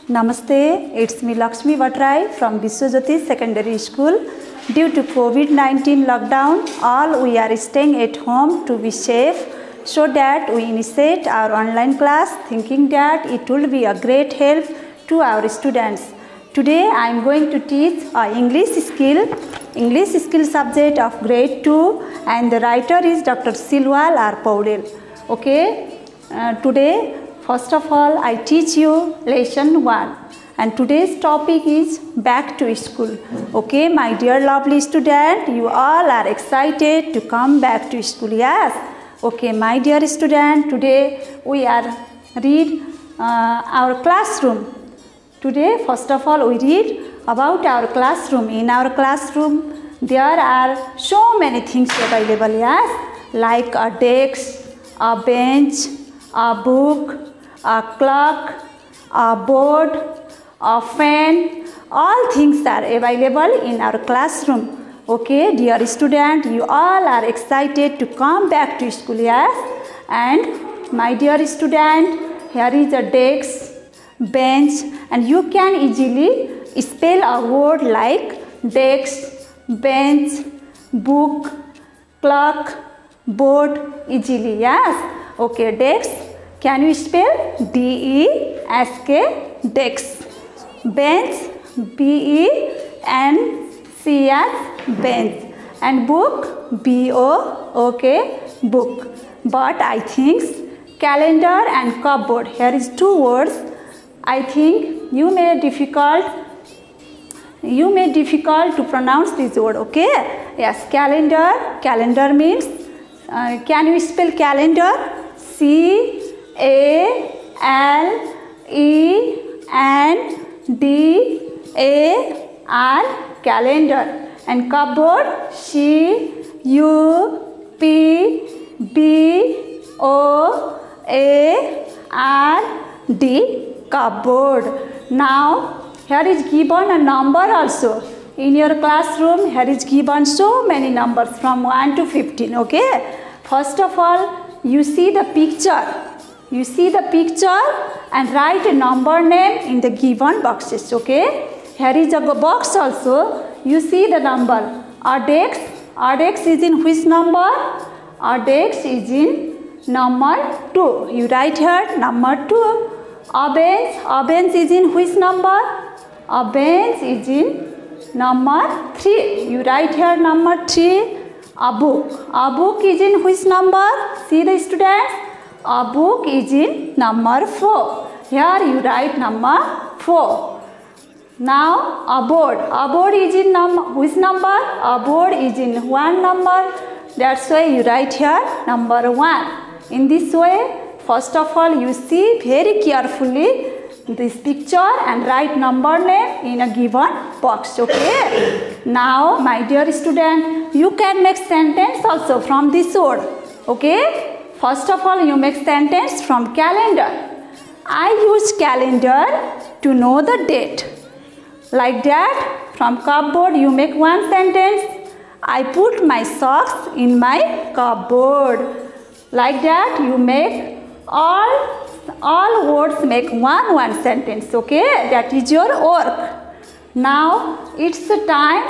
Namaste, it's me Lakshmi Bhatrai from Vishwajyoti Secondary School. Due to COVID-19 lockdown, all we are staying at home to be safe, so that we initiate our online class thinking that it will be a great help to our students. Today I am going to teach English skill subject of grade 2, and the writer is Dr. Silwal R. Paudel. Okay, today first of all I teach you lesson 1, and today's topic is back to school. Okay, my dear lovely student, you all are excited to come back to school. Yes. Okay, my dear student, today we are read our classroom. Today first of all we read about our classroom. In our classroom there are so many things available. Yes, like a desk, a bench, a book, a clock, a board, a fan, all things are available in our classroom. Okay, dear student, you all are excited to come back to school. Yes, and my dear student, here is a desk, bench, and you can easily spell a word like desk, bench, book, clock, board easily. Yes. Okay, desk. Can you spell D-E-S-K, desk. Bench, B-E-N-C-S, bench. And book, B-O-O-K, book. But I think calendar and cupboard, here is two words. I think you may difficult to pronounce this word. Okay? Yes, calendar. Calendar means, can you spell calendar? C-A-L-E-N-D-A-R, calendar. And cupboard, C-U-P-B-O-A-R-D, cupboard. Now, here is given a number also. In your classroom, here is given so many numbers from 1 to 15. Okay? First of all, you see the picture. You see the picture and write a number name in the given boxes. Okay? Here is a box also. You see the number. Our desk is in which number? Our desk is in number 2. You write here number 2. A bench is in which number? A bench is in number 3. You write here number 3. A book is in which number? See the students. A book is in number 4. Here you write number 4. Now a board is in which number? A board is in 1 number. That's why you write here number 1. In this way, first of all you see very carefully this picture and write number name in a given box. Okay? Now my dear student, you can make sentence also from this word. Okay? First of all you make sentence from calendar. I use calendar to know the date. Like that, from cupboard you make one sentence. I put my socks in my cupboard. Like that you make all words make one sentence. Okay, that is your work. Now it's the time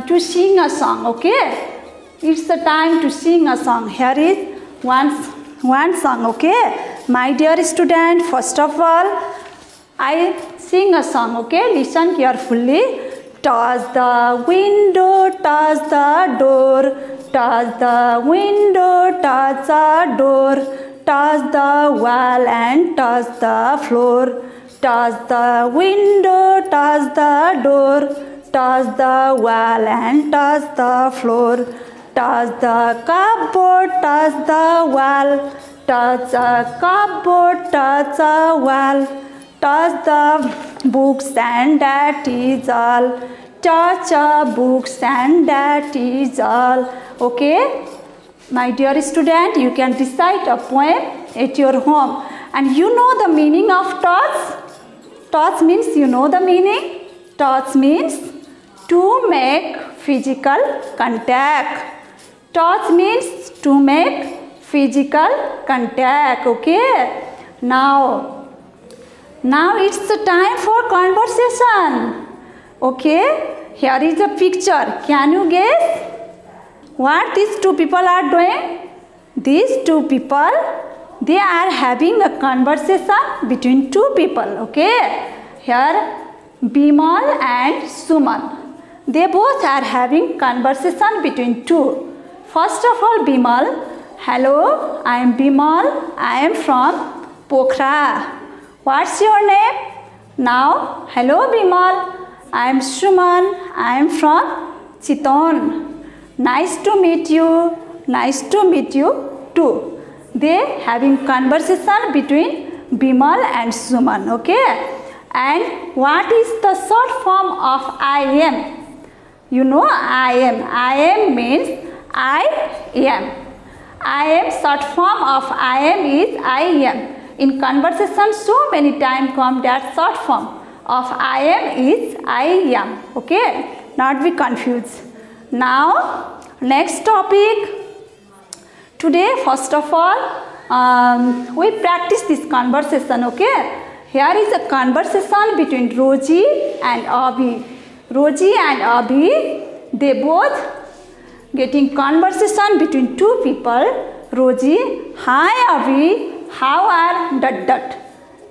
to sing a song. Okay, it's the time to sing a song. Here is one song. Okay, my dear student, first of all I sing a song. Okay, listen carefully. Touch the window, touch the door. Touch the window, touch the door. Touch the wall and touch the floor. Touch the window, touch the door. Touch the wall and touch the floor. Touch the cupboard, touch the wall. Touch the cupboard, touch the wall. Touch the books and that is all. Touch the books and that is all. Okay? My dear student, you can recite a poem at your home. And you know the meaning of touch? Touch means, you know the meaning? Touch means to make physical contact. Touch means to make physical contact. Okay? Now it's the time for conversation. Okay, here is a picture. Can you guess what these two people are doing? These two people, they are having a conversation between two people. Okay, here Bimal and Suman. They both are having conversation between two. First of all, Bimal. Hello, I am Bimal. I am from Pokhara. What's your name? Now, hello Bimal. I am Suman. I am from Chiton. Nice to meet you. Nice to meet you too. They having conversation between Bimal and Suman. Okay. And what is the short form of I am? You know I am. I am means I am. I am short form of I am is I am. In conversation so many times come that short form of I am is I am. Okay. Not be confused. Now next topic. Today first of all we practice this conversation. Okay. Here is a conversation between Rosie and Abhi. Rosie and Abhi, they both getting conversation between two people. Rosie, hi Abhi, how are ...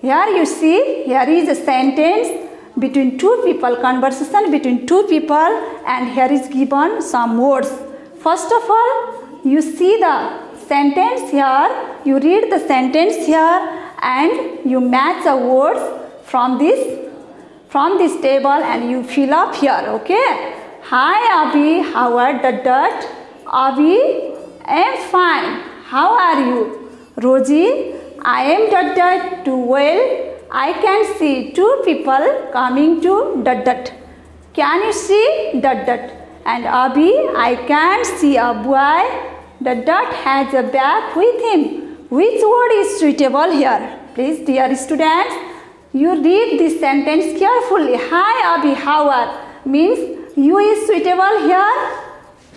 Here you see, here is a sentence between two people, conversation between two people, and here is given some words. First of all, you see the sentence here, you read the sentence here, and you match the words from this table and you fill up here. Okay. Hi Abhi, how are ... Abhi, I am fine. How are you? Rosie, I am ... too well. I can see two people coming to ... Can you see ... And Abhi, I can see a boy ... has a bag with him. Which word is suitable here? Please, dear students, you read this sentence carefully. Hi Abhi, how are? Means you is suitable here,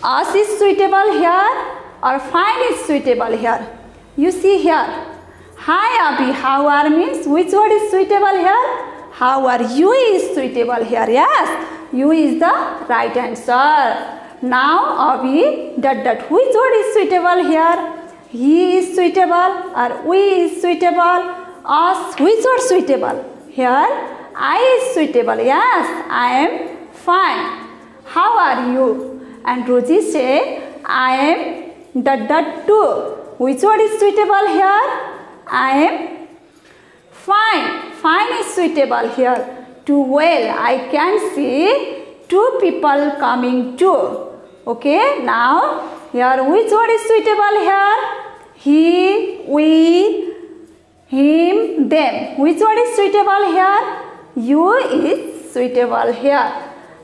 us is suitable here, or fine is suitable here. You see here. Hi Abhi, how are means which word is suitable here? How are you is suitable here. Yes, you is the right answer. Now Abhi ... Which word is suitable here? He is suitable or we is suitable? Us, which word suitable? Here I is suitable. Yes, I am fine. How are you? And Rosie say I am ... too. Which word is suitable here? I am fine. Fine is suitable here. Too well. I can see two people coming too. Okay, now here which word is suitable here? He, we, him, them. Which word is suitable here? You is suitable here.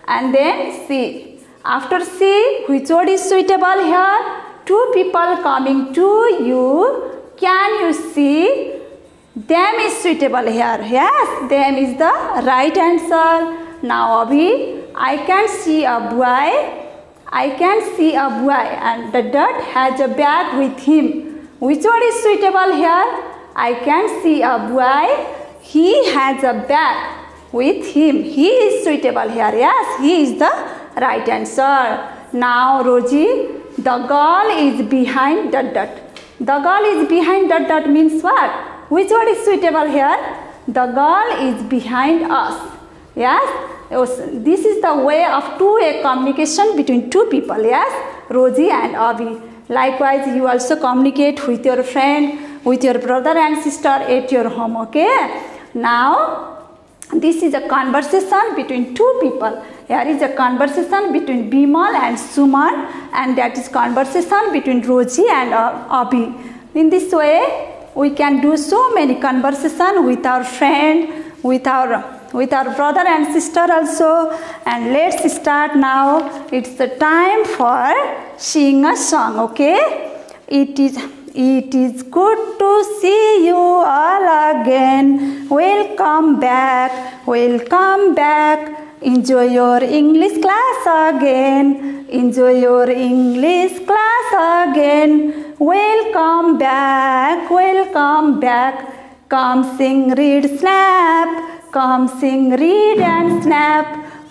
And then see. After see, which word is suitable here? Two people coming to you. Can you see? Them is suitable here. Yes, them is the right answer. Now Abhi, I can see a boy. I can see a boy and ... has a bag with him. Which word is suitable here? I can see a boy. He has a bag with him. He is suitable here. Yes, he is the right answer. Now Rosie, the girl is behind ... The girl is behind ... means what? Which word is suitable here? The girl is behind us. Yes. This is the way of two-way communication between two people. Yes, Rosie and Abhi. Likewise, you also communicate with your friend, with your brother and sister at your home. Okay. Now, this is a conversation between two people. Here is a conversation between Bimal and Suman, and that is conversation between Rosie and Abhi. In this way, we can do so many conversation with our friend, with our brother and sister also. And let's start now. It's the time for sing a song. Okay. It is good to see you all again. Welcome back. Welcome back. Enjoy your English class again. Enjoy your English class again. Welcome back. Welcome back. Come, sing, read, snap. Come, sing, read and snap.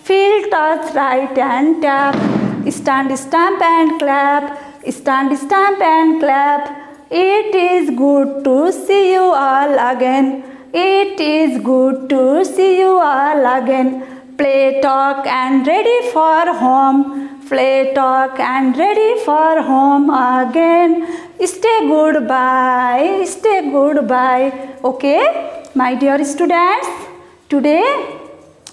Feel, touch, write and tap. Stand, stamp and clap. Stand, stamp and clap. It is good to see you all again. It is good to see you all again. Play, talk and ready for home. Play, talk and ready for home again. Stay goodbye. Stay goodbye. Okay, my dear students, today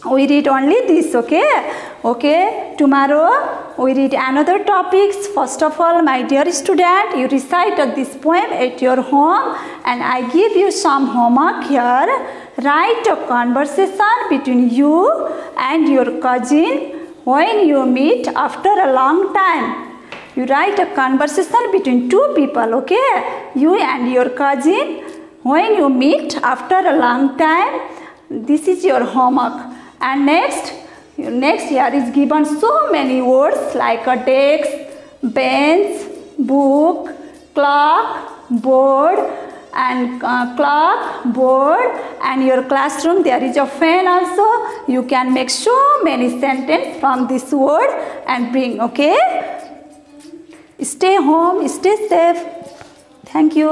we read only this. Okay, tomorrow we read another topics. First of all, my dear student, you recite this poem at your home, and I give you some homework here. Write a conversation between you and your cousin when you meet after a long time. You write a conversation between two people, okay? You and your cousin when you meet after a long time. This is your homework. And next here is given so many words like a desk, bench, book, clock, board, and and your classroom there is a fan also. You can make so many sentences from this word and bring, okay? Stay home, stay safe. Thank you.